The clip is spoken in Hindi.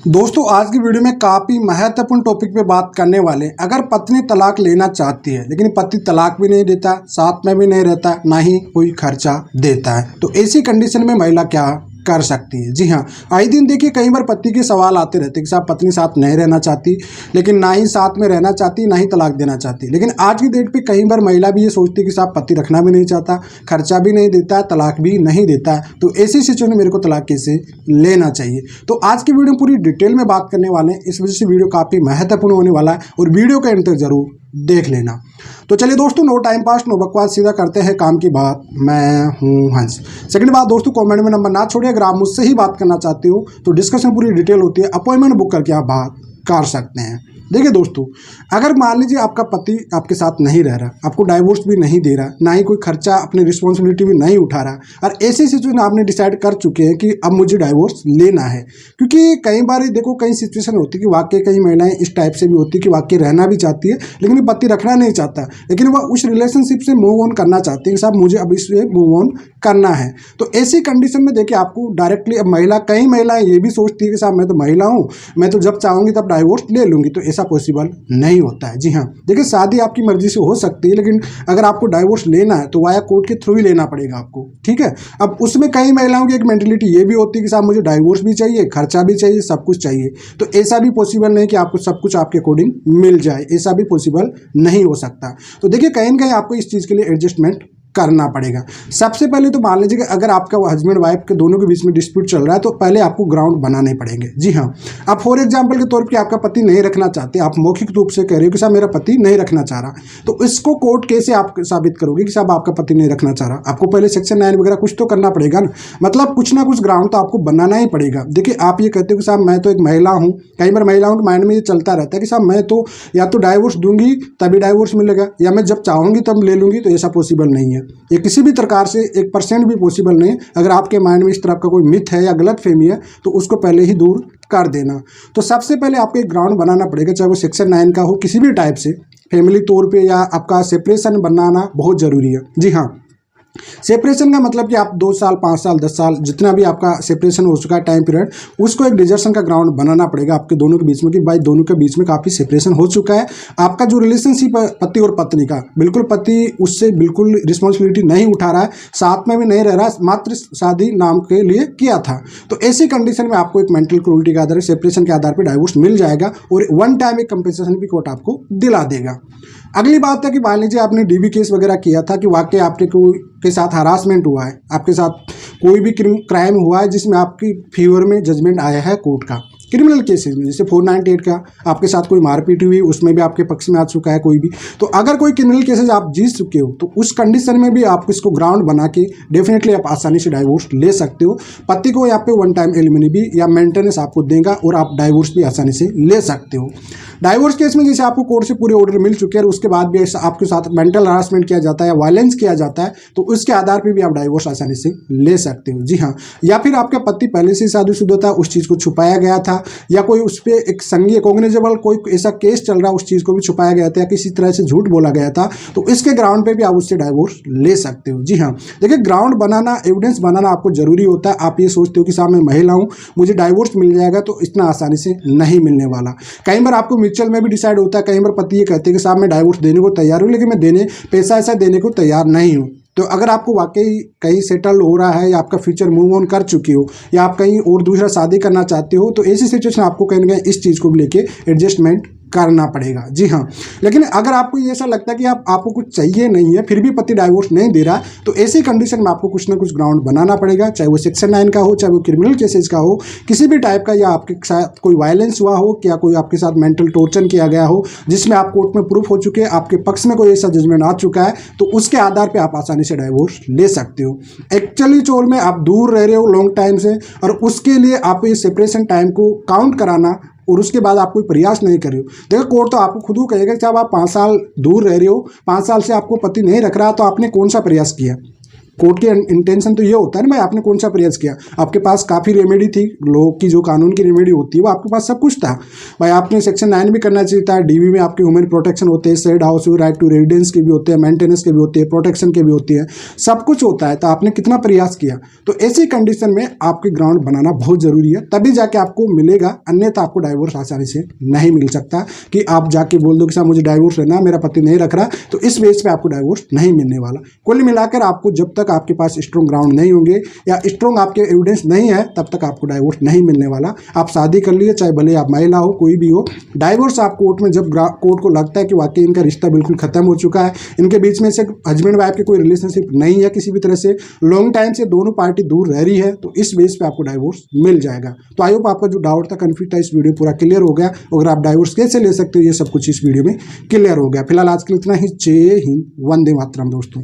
दोस्तों आज की वीडियो में काफ़ी महत्वपूर्ण टॉपिक पे बात करने वाले। अगर पत्नी तलाक लेना चाहती है लेकिन पति तलाक भी नहीं देता, साथ में भी नहीं रहता, ना ही कोई खर्चा देता है, तो ऐसी कंडीशन में महिला क्या कर सकती है। जी हाँ, आए दिन देखिए कई बार पति के सवाल आते रहते हैं कि साहब पत्नी साथ नहीं रहना चाहती, लेकिन ना ही साथ में रहना चाहती, ना ही तलाक देना चाहती। लेकिन आज की डेट पे कई बार महिला भी ये सोचती है कि साहब पति रखना भी नहीं चाहता, खर्चा भी नहीं देता, तलाक भी नहीं देता है, तो ऐसी सिचुएशन में मेरे को तलाक कैसे लेना चाहिए। तो आज की वीडियो पूरी डिटेल में बात करने वाले हैं, इस वजह से वीडियो काफ़ी महत्वपूर्ण होने वाला है और वीडियो के एंड तक जरूर देख लेना। तो चलिए दोस्तों, नो टाइम पास नो बकवास, सीधा करते हैं काम की बात। मैं हूं हंस। सेकंड बात दोस्तों, कमेंट में नंबर ना छोड़िए। अगर आप मुझसे ही बात करना चाहते हो तो डिस्कशन पूरी डिटेल होती है, अपॉइंटमेंट बुक करके आप बात कर सकते हैं। देखिए दोस्तों, अगर मान लीजिए आपका पति आपके साथ नहीं रह रहा, आपको डाइवोर्स भी नहीं दे रहा, ना ही कोई खर्चा अपनी रिस्पॉन्सिबिलिटी भी नहीं उठा रहा, और ऐसी सिचुएशन आपने डिसाइड कर चुके हैं कि अब मुझे डाइवोर्स लेना है। क्योंकि कई बार देखो कई सिचुएशन होती है कि वाकई कई महिलाएं इस टाइप से भी होती है कि वाकई रहना भी चाहती है लेकिन पति रखना नहीं चाहता, लेकिन वह उस रिलेशनशिप से मूव ऑन करना चाहती है कि साहब मुझे अब इससे मूव ऑन करना है। तो ऐसी कंडीशन में देखिए आपको डायरेक्टली, अब कई महिलाएं ये भी सोचती है कि साहब मैं तो महिला हूँ, मैं तो जब चाहूँगी तब डाइवोर्स ले लूँगी, तो ऐसा पॉसिबल नहीं होता है। जी हाँ, देखिए शादी आपकी मर्जी से हो सकती है, लेकिन अगर आपको डाइवोर्स लेना है तो वाया कोर्ट के थ्रू ही लेना पड़ेगा आपको, ठीक है। अब उसमें कई महिलाओं की एक मेंटलिटी ये भी होती है कि साहब मुझे डाइवोर्स भी चाहिए, खर्चा भी चाहिए, सब कुछ चाहिए। तो ऐसा भी पॉसिबल नहीं कि आपको सब कुछ आपके अकॉर्डिंग मिल जाए, ऐसा भी पॉसिबल नहीं हो सकता। तो देखिए कहीं ना कहीं आपको इस चीज़ के लिए एडजस्टमेंट करना पड़ेगा। सबसे पहले तो मान लीजिए कि अगर आपका हस्बैंड वाइफ के दोनों के बीच में डिस्प्यूट चल रहा है तो पहले आपको ग्राउंड बनाने पड़ेंगे। जी हाँ, अब फॉर एग्जांपल के तौर पे आपका पति नहीं रखना चाहते, आप मौखिक रूप से कह रहे हो कि साहब मेरा पति नहीं रखना चाह रहा, तो इसको कोर्ट कैसे आप साबित करोगे कि साहब आपका पति नहीं रखना चाह रहा। आपको पहले सेक्शन 9 वगैरह कुछ तो करना पड़ेगा ना, मतलब कुछ ना कुछ ग्राउंड तो आपको बनाना ही पड़ेगा। देखिए आप ये कहते हो कि साहब मैं तो एक महिला हूँ, कई बार महिलाओं के माइंड में ये चलता रहता है कि साहब मैं तो या तो डाइवोर्स दूंगी तभी डाइवोर्स मिलेगा, या मैं जब चाहूंगी तब ले लूंगी, तो ऐसा पॉसिबल नहीं है। ये किसी भी प्रकार से 1% भी पॉसिबल नहीं। अगर आपके माइंड में इस तरह का कोई मिथ है या गलत फहमी है तो उसको पहले ही दूर कर देना। तो सबसे पहले आपको एक ग्राउंड बनाना पड़ेगा, चाहे वो सेक्शन 9 का हो, किसी भी टाइप से, फैमिली तौर पे, या आपका सेपरेशन बनाना बहुत ज़रूरी है। जी हाँ, सेपरेशन का मतलब कि आप 2 साल 5 साल 10 साल जितना भी आपका सेपरेशन हो चुका है टाइम पीरियड, उसको एक डिजर्शन का ग्राउंड बनाना पड़ेगा आपके दोनों के बीच में कि भाई दोनों के बीच में काफ़ी सेपरेशन हो चुका है। आपका जो रिलेशनशिप है पति और पत्नी का, बिल्कुल पति उससे बिल्कुल रिस्पॉन्सिबिलिटी नहीं उठा रहा है, साथ में भी नहीं रह रहा, मात्र शादी नाम के लिए किया था। तो ऐसी कंडीशन में आपको एक मेंटल क्रूरटी के आधार, सेपरेशन के आधार पर डाइवोर्स मिल जाएगा और वन टाइम एक कंपेंसेशन भी कोर्ट आपको दिला देगा। अगली बात है कि मान लीजिए आपने डीबी केस वगैरह किया था कि वाकई आपके कोई के साथ हरासमेंट हुआ है, आपके साथ कोई भी क्राइम हुआ है जिसमें आपकी फेवर में जजमेंट आया है कोर्ट का, क्रिमिनल केसेस में, जैसे 498 का आपके साथ कोई मारपीट हुई, उसमें भी आपके पक्ष में आ चुका है कोई भी। तो अगर कोई क्रिमिनल केसेस आप जीत चुके हो तो उस कंडीशन में भी आप इसको ग्राउंड बना के डेफिनेटली आप आसानी से डाइवोर्स ले सकते हो। पति को यहाँ पे वन टाइम एलिमनी भी या मेंटेनेंस आपको देगा और आप डाइवोर्स भी आसानी से ले सकते हो। डाइवोर्स केस में जैसे आपको कोर्ट से पूरे ऑर्डर मिल चुके हैं और उसके बाद भी आपके साथ मेंटल हरासमेंट किया जाता है या वायलेंस किया जाता है, तो उसके आधार पर भी आप डाइवोर्स आसानी से ले सकते हो। जी हाँ, या फिर आपका पति पहले से शादीशुदा था, उस चीज़ को छुपाया गया था, या कोई उस पर एक संज्ञेय कॉग्निजेबल कोई ऐसा केस चल रहा है, उस चीज़ को भी छुपाया गया था या किसी तरह से झूठ बोला गया था, तो इसके ग्राउंड पे भी आप उससे डाइवोर्स ले सकते हो। जी हाँ, देखिए ग्राउंड बनाना, एविडेंस बनाना आपको जरूरी होता है। आप ये सोचते हो कि साहब मैं महिला हूँ, मुझे डाइवोर्स मिल जाएगा, तो इतना आसानी से नहीं मिलने वाला। कई बार आपको म्यूचुअल में भी डिसाइड होता है, कई बार पति ये कहते हैं कि साहब मैं डाइवोर्स देने को तैयार हूँ लेकिन मैं पैसा ऐसा देने को तैयार नहीं हूँ। तो अगर आपको वाकई कहीं सेटल हो रहा है या आपका फ्यूचर मूव ऑन कर चुके हो या आप कहीं और दूसरा शादी करना चाहते हो, तो ऐसी सिचुएशन आपको कहीं ना कहीं इस चीज़ को भी लेके एडजस्टमेंट करना पड़ेगा। जी हाँ, लेकिन अगर आपको ये ऐसा लगता है कि आपको कुछ चाहिए नहीं है फिर भी पति डाइवोर्स नहीं दे रहा, तो ऐसी कंडीशन में आपको कुछ ना कुछ ग्राउंड बनाना पड़ेगा, चाहे वो सेक्शन 9 का हो, चाहे वो क्रिमिनल केसेस का हो, किसी भी टाइप का, या आपके साथ कोई वायलेंस हुआ हो, क्या कोई आपके साथ मेंटल टॉर्चर किया गया हो जिसमें आप कोर्ट में प्रूफ हो चुके हैं, आपके पक्ष में कोई ऐसा जजमेंट आ चुका है, तो उसके आधार पर आप आसानी से डाइवोर्स ले सकते हो। एक्चुअली चोर में आप दूर रह रहे हो लॉन्ग टाइम से, और उसके लिए आप ये सेपरेशन टाइम को काउंट कराना और उसके बाद आप कोई प्रयास नहीं कर रहे हो। देखो कोर्ट तो आपको खुद को कहेगा कि जब आप 5 साल दूर रह रहे हो, 5 साल से आपको पति नहीं रख रहा, तो आपने कौन सा प्रयास किया। कोर्ट के इंटेंशन तो ये होता है ना भाई, आपने कौन सा प्रयास किया। आपके पास काफ़ी रेमेडी थी, लोग की जो कानून की रेमेडी होती है वो आपके पास सब कुछ था भाई। आपने सेक्शन 9 भी करना चाहिए था। डीवी में आपके वुमेन प्रोटेक्शन होते हैं, shed house right to residence के भी होते हैं, मेंटेनेंस के भी होते हैं, प्रोटेक्शन के भी होते हैं, सब कुछ होता है। तो आपने कितना प्रयास किया। तो ऐसी कंडीशन में आपके ग्राउंड बनाना बहुत जरूरी है, तभी जाके आपको मिलेगा, अन्यथा आपको डाइवोर्स आसानी से नहीं मिल सकता। कि आप जाके बोल दो कि साहब मुझे डाइवोर्स लेना, मेरा पति नहीं रख रहा, तो इस बेस पे आपको डाइवोर्स नहीं मिलने वाला। कुल मिलाकर आपको जब तक आपके पास स्ट्रॉन्ग ग्राउंड नहीं होंगे या स्ट्रॉन्ग आपके एविडेंस नहीं है, तब तक आपको डाइवोर्स नहीं मिलने वाला। आप शादी कर लिए, चाहे भले आप महिला हो, कोई भी हो, डाइवोर्स आप कोर्ट में जब कोर्ट को लगता है कि वाकई इनका रिश्ता बिल्कुल खत्म हो चुका है, इनके बीच में से हस्बैंड वाइफ की कोई रिलेशनशिप नहीं है किसी भी तरह से, लॉन्ग टाइम से दोनों पार्टी दूर रह रही है, तो इस बेस पे आपको डाइवोर्स मिल जाएगा। तो आई होप आपका जो डाउट था, कंफ्यूज था, इस वीडियो पूरा क्लियर हो गया। अगर आप डाइवोर्स कैसे ले सकते हो, ये सब कुछ इस वीडियो में क्लियर हो गया। फिलहाल आज के लिए इतना ही। जय हिंद, वंदे मातरम दोस्तों।